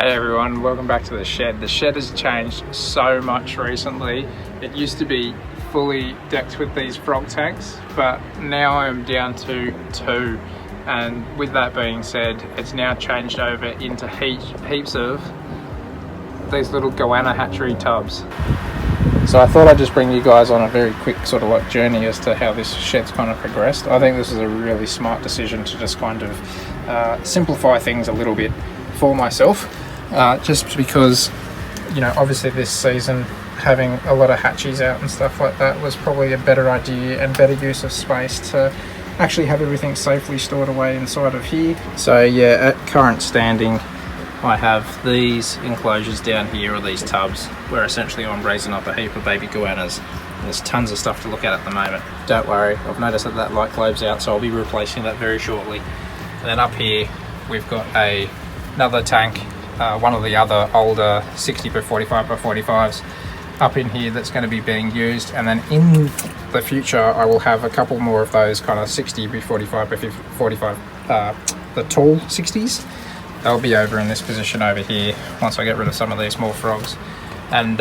Hey everyone, welcome back to the shed. The shed has changed so much recently. It used to be fully decked with these frog tanks, but now I'm down to 2. And with that being said, it's now changed over into heaps of these little goanna hatchery tubs. So I thought I'd just bring you guys on a very quick sort of like journey as to how this shed's kind of progressed. I think this is a really smart decision to just kind of simplify things a little bit for myself, just because, you know, obviously this season having a lot of hatchies out and stuff like that was probably a better idea and better use of space to actually have everything safely stored away inside of here. So yeah, at current standing I have these enclosures down here, or these tubs, where essentially I'm raising up a heap of baby goannas. There's tons of stuff to look at the moment. Don't worry, I've noticed that light globe's out, so I'll be replacing that very shortly. And then up here we've got another tank, one of the other older 60 by 45 by 45s up in here that's going to be being used, and then in the future I will have a couple more of those kind of 60 by 45 by 45, the tall 60s. They'll be over in this position over here once I get rid of some of these small frogs. And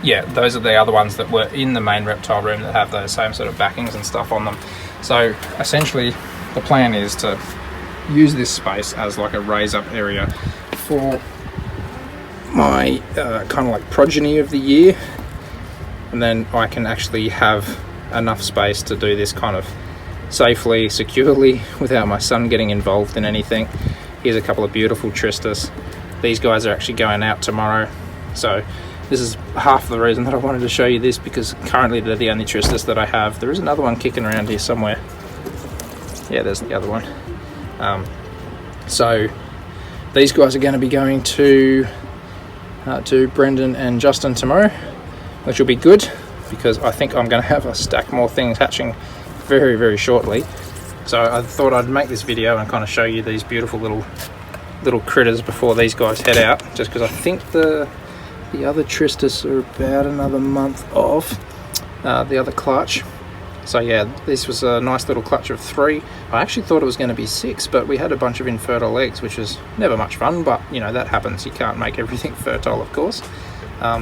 yeah, those are the other ones that were in the main reptile room that have those same sort of backings and stuff on them. So essentially the plan is to use this space as like a raise up area for my kind of like progeny of the year, and then I can actually have enough space to do this kind of safely, securely, without my son getting involved in anything. Here's a couple of beautiful tristis. These guys are actually going out tomorrow, so this is half the reason that I wanted to show you this, because currently they're the only tristis that I have. There is another one kicking around here somewhere. Yeah, there's the other one. So these guys are going to be going to Brendan and Justin tomorrow, which will be good because I think I'm going to have a stack more things hatching very, very shortly. So I thought I'd make this video and kind of show you these beautiful little critters before these guys head out, just because I think the other tristis are about another month off, the other clutch. So yeah, this was a nice little clutch of 3. I actually thought it was going to be 6, but we had a bunch of infertile eggs, which is never much fun, but you know, that happens. You can't make everything fertile, of course.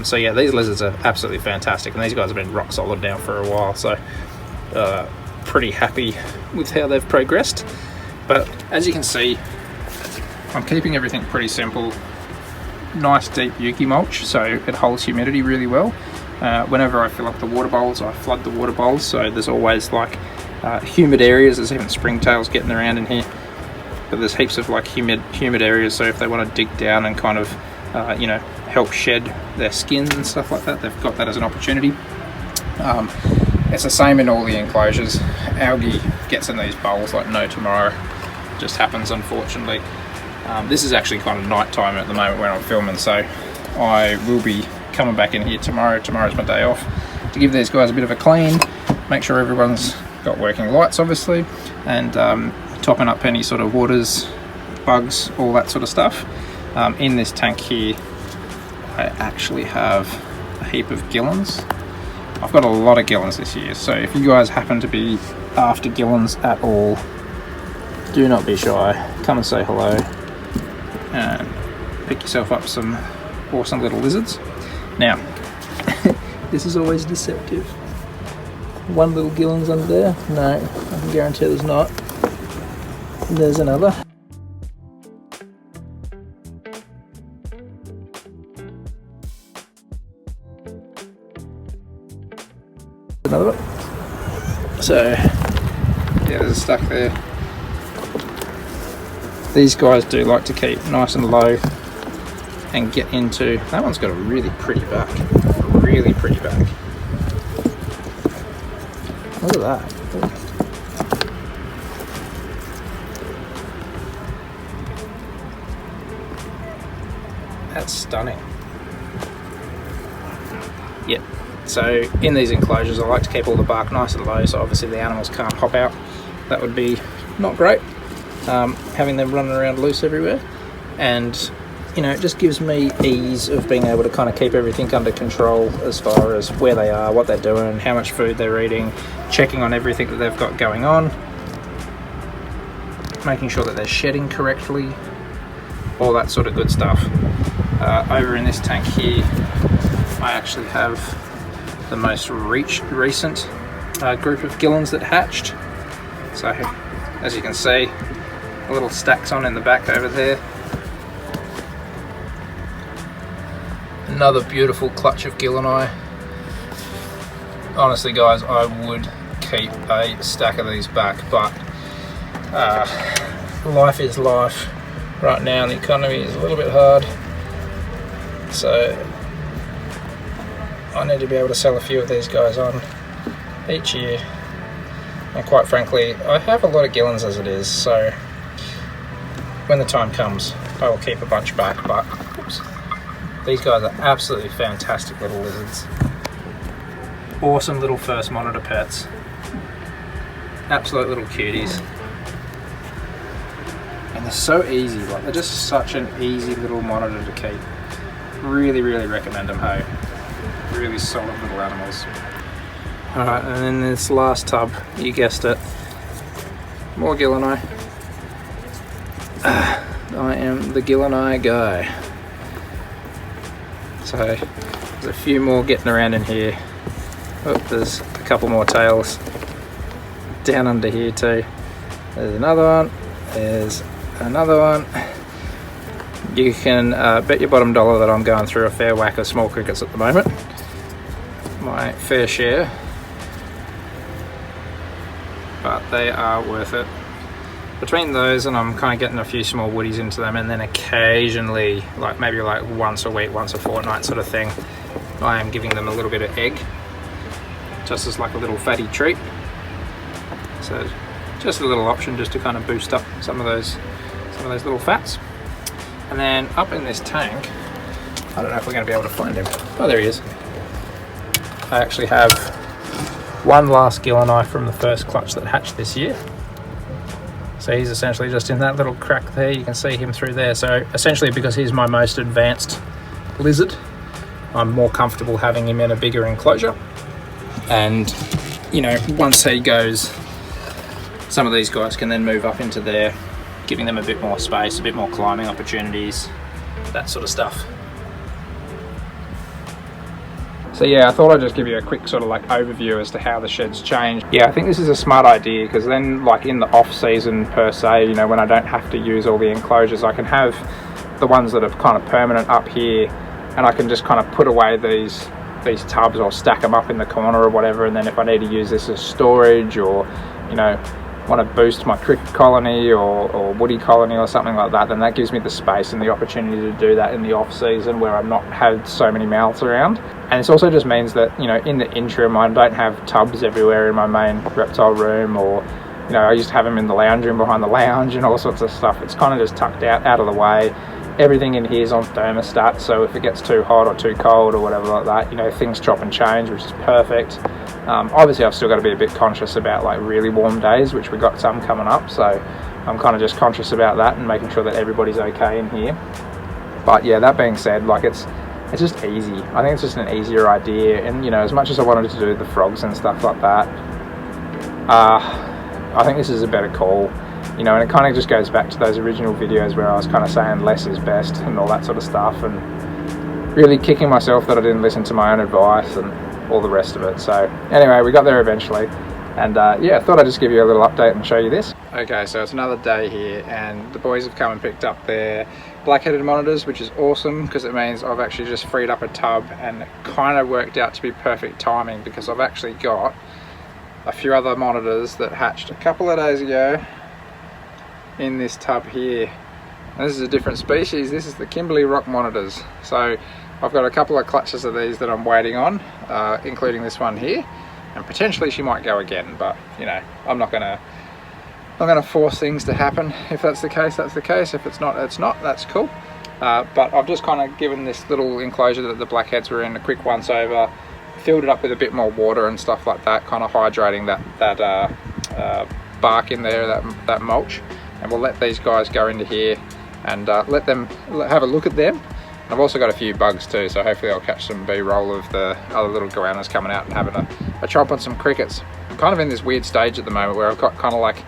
So yeah, these lizards are absolutely fantastic, and these guys have been rock solid now for a while, so pretty happy with how they've progressed. But as you can see, I'm keeping everything pretty simple. Nice deep yuki mulch, so it holds humidity really well. Whenever I fill up the water bowls, I flood the water bowls, so there's always like humid areas. There's even springtails getting around in here, but there's heaps of like humid areas, so if they want to dig down and kind of you know, help shed their skins and stuff like that, they've got that as an opportunity. It's the same in all the enclosures. Algae gets in these bowls like no tomorrow. It just happens, unfortunately. This is actually kind of night time at the moment when I'm filming, so I will be coming back in here tomorrow. Tomorrow's my day off, to give these guys a bit of a clean, make sure everyone's got working lights obviously, and topping up any sort of waters, bugs, all that sort of stuff. In this tank here I actually have a heap of Gillens. I've got a lot of Gillens this year, so if you guys happen to be after Gillens at all, do not be shy. Come and say hello and pick yourself up some awesome little lizards. Now, this is always deceptive. One little Gillens under there? No, I can guarantee there's not. There's another. Another one. So yeah, there's a stack there. These guys do like to keep nice and low and get into. That one's got a really pretty back. Really pretty back. Look at that. That's stunning. Yep. So in these enclosures I like to keep all the bark nice and low, so obviously the animals can't hop out. That would be not great, having them running around loose everywhere. And you know, it just gives me ease of being able to kind of keep everything under control as far as where they are, what they're doing, how much food they're eating, checking on everything that they've got going on, making sure that they're shedding correctly, all that sort of good stuff. Over in this tank here, I actually have the most recent group of Gillens that hatched. So as you can see, little stacks on in the back over there. Another beautiful clutch of Gilleni. Honestly guys, I would keep a stack of these back, but life is life right now, and the economy is a little bit hard, so I need to be able to sell a few of these guys on each year. And quite frankly, I have a lot of Gillens as it is, so when the time comes I will keep a bunch back. But oops, these guys are absolutely fantastic little lizards. Awesome little first monitor pets. Absolute little cuties. And they're so easy, like they're just such an easy little monitor to keep. Really, really recommend them, hey. Really solid little animals. Alright, and then this last tub, you guessed it, more Gilleni. I am the Gilleni guy. So, there's a few more getting around in here. Oh, there's a couple more tails down under here too. There's another one, there's another one. You can bet your bottom dollar that I'm going through a fair whack of small crickets at the moment. My fair share. But they are worth it. Between those and I'm kind of getting a few small woodies into them, and then occasionally, like maybe like once a week, once a fortnight sort of thing, I am giving them a little bit of egg, just as like a little fatty treat. So just a little option just to kind of boost up some of those little fats. And then up in this tank, I don't know if we're going to be able to find him. Oh, there he is. I actually have one last Gilleni from the first clutch that hatched this year. So he's essentially just in that little crack there. You can see him through there. So essentially, because he's my most advanced lizard, I'm more comfortable having him in a bigger enclosure. And you know, once he goes, some of these guys can then move up into there, giving them a bit more space, a bit more climbing opportunities, that sort of stuff. So yeah, I thought I'd just give you a quick sort of like overview as to how the shed's changed. Yeah, I think this is a smart idea, because then like in the off season per se, you know, when I don't have to use all the enclosures, I can have the ones that are kind of permanent up here, and I can just kind of put away these tubs or stack them up in the corner or whatever, and then if I need to use this as storage, or you know, want to boost my cricket colony or woody colony or something like that, then that gives me the space and the opportunity to do that in the off season where I've not had so many mouths around. And this also just means that, you know, in the interim I don't have tubs everywhere in my main reptile room, or you know, I used to have them in the lounge room behind the lounge and all sorts of stuff. It's kind of just tucked out of the way. Everything in here is on thermostat, so if it gets too hot or too cold or whatever like that, you know, things chop and change, which is perfect. Obviously I've still got to be a bit conscious about like really warm days, which we got some coming up, so I'm kind of just conscious about that and making sure that everybody's okay in here. But yeah, that being said, like it's just easy. I think it's just an easier idea, and you know, as much as I wanted to do the frogs and stuff like that, I think this is a better call. You know, and it kind of just goes back to those original videos where I was kind of saying less is best and all that sort of stuff, and really kicking myself that I didn't listen to my own advice and all the rest of it. So anyway, we got there eventually, and yeah, I thought I'd just give you a little update and show you this. Okay, so it's another day here, and the boys have come and picked up their black-headed monitors, which is awesome, because it means I've actually just freed up a tub, and it kind of worked out to be perfect timing, because I've actually got a few other monitors that hatched a couple of days ago in this tub here. And this is a different species. This is the Kimberly Rock monitors. So I've got a couple of clutches of these that I'm waiting on, including this one here, and potentially she might go again, but you know, I'm not gonna force things to happen. If that's the case, that's the case. If it's not, it's not. That's cool. But I've just kind of given this little enclosure that the blackheads were in a quick once over, filled it up with a bit more water and stuff like that, kind of hydrating that bark in there, that mulch. And we'll let these guys go into here and let them have a look at them. I've also got a few bugs too, so hopefully I'll catch some B-roll of the other little goannas coming out and having a chomp on some crickets. I'm kind of in this weird stage at the moment where I've got kind of like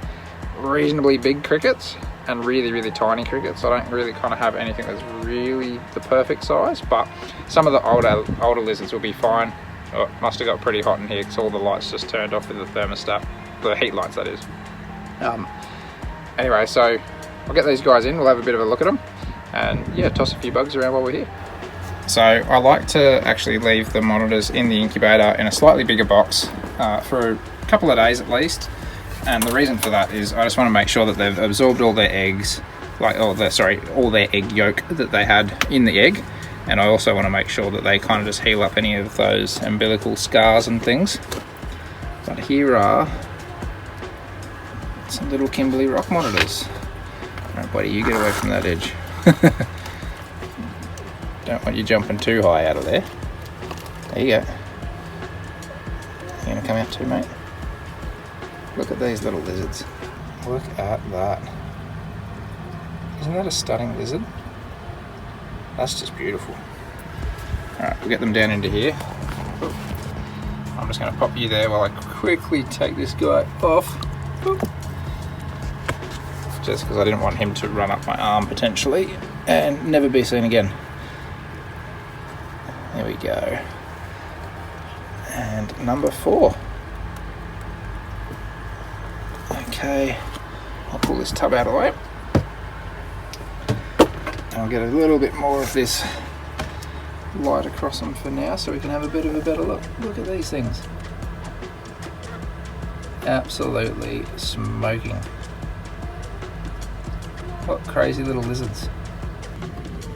reasonably big crickets, and really, really tiny crickets. I don't really kind of have anything that's really the perfect size, but some of the older lizards will be fine. Oh, it must have got pretty hot in here because all the lights just turned off with the thermostat, the heat lights that is. Anyway, so I'll get these guys in, we'll have a bit of a look at them, and yeah, toss a few bugs around while we're here. So I like to actually leave the monitors in the incubator in a slightly bigger box for a couple of days at least. And the reason for that is I just want to make sure that they've absorbed all their eggs, all their egg yolk that they had in the egg. And I also want to make sure that they kind of just heal up any of those umbilical scars and things. But here are some little Kimberly Rock monitors. Alright, buddy, you get away from that edge. Don't want you jumping too high out of there. There you go. You gonna come out too, mate? Look at these little lizards. Look at that. Isn't that a stunning lizard? That's just beautiful. Alright, we'll get them down into here. I'm just going to pop you there while I quickly take this guy off. Just because I didn't want him to run up my arm potentially and never be seen again. There we go. And number 4. Okay, I'll pull this tub out of the way. And I'll get a little bit more of this light across them for now so we can have a bit of a better look. Look at these things. Absolutely smoking. What crazy little lizards.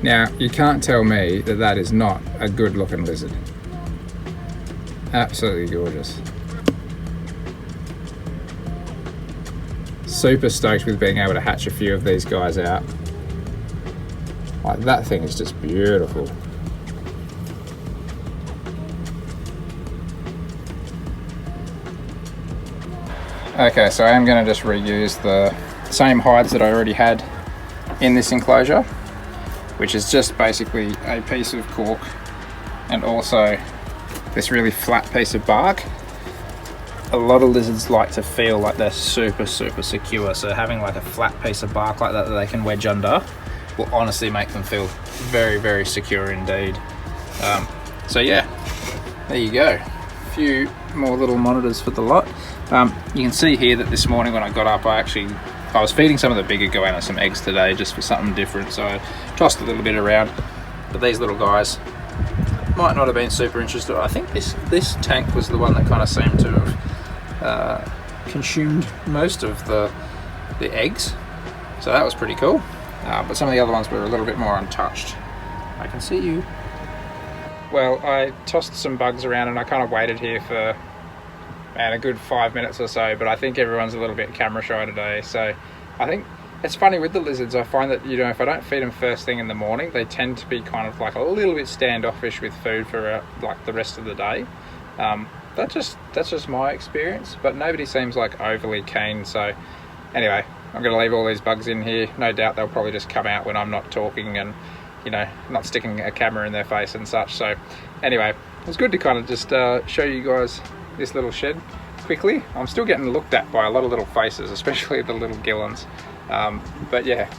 Now, you can't tell me that that is not a good looking lizard. Absolutely gorgeous. Super stoked with being able to hatch a few of these guys out. Like, that thing is just beautiful. Okay, so I am going to just reuse the same hides that I already had in this enclosure, which is just basically a piece of cork and also this really flat piece of bark. A lot of lizards like to feel like they're super secure, so having like a flat piece of bark like that they can wedge under will honestly make them feel very secure indeed. So yeah, there you go. A few more little monitors for the lot. You can see here that this morning when I got up I was feeding some of the bigger goanna some eggs today just for something different, so I tossed a little bit around. But these little guys might not have been super interested. I think this tank was the one that kind of seemed to have consumed most of the eggs, so that was pretty cool. But some of the other ones were a little bit more untouched. I can see you. Well, I tossed some bugs around and I kind of waited here for a good 5 minutes or so, but I think everyone's a little bit camera shy today. So I think it's funny with the lizards, I find that, if I don't feed them first thing in the morning, they tend to be kind of like a little bit standoffish with food for like the rest of the day. That's just my experience, but nobody seems like overly keen. So anyway, I'm going to leave all these bugs in here. No doubt they'll probably just come out when I'm not talking and, not sticking a camera in their face and such. So anyway, it was good to kind of just show you guys this little shed quickly. I'm still getting looked at by a lot of little faces, especially the little Gillens. But yeah,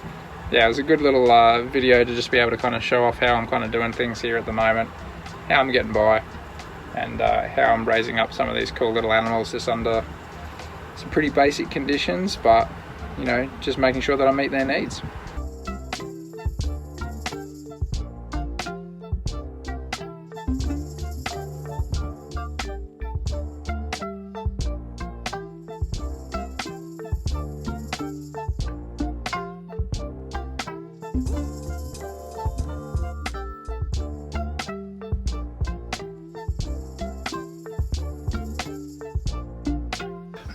it was a good little video to just be able to kind of show off how I'm kind of doing things here at the moment, how I'm getting by, and how I'm raising up some of these cool little animals just under some pretty basic conditions, but just making sure that I meet their needs.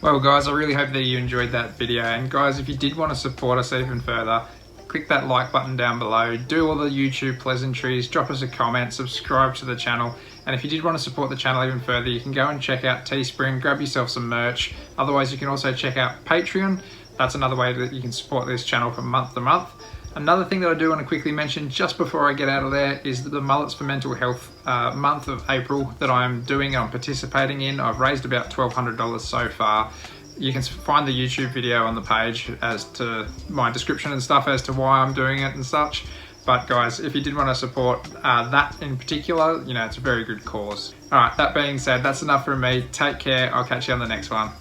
Well guys, I really hope that you enjoyed that video, and guys, if you did want to support us even further, click that like button down below, do all the YouTube pleasantries, drop us a comment, subscribe to the channel, and if you did want to support the channel even further, you can go and check out Teespring, grab yourself some merch. Otherwise you can also check out Patreon. That's another way that you can support this channel from month to month. Another thing that I do want to quickly mention just before I get out of there is the Mullets for Mental Health month of April that I'm doing and I'm participating in. I've raised about $1,200 so far. You can find the YouTube video on the page as to my description and stuff as to why I'm doing it and such. But guys, if you did want to support that in particular, it's a very good cause. All right, that being said, that's enough from me. Take care. I'll catch you on the next one.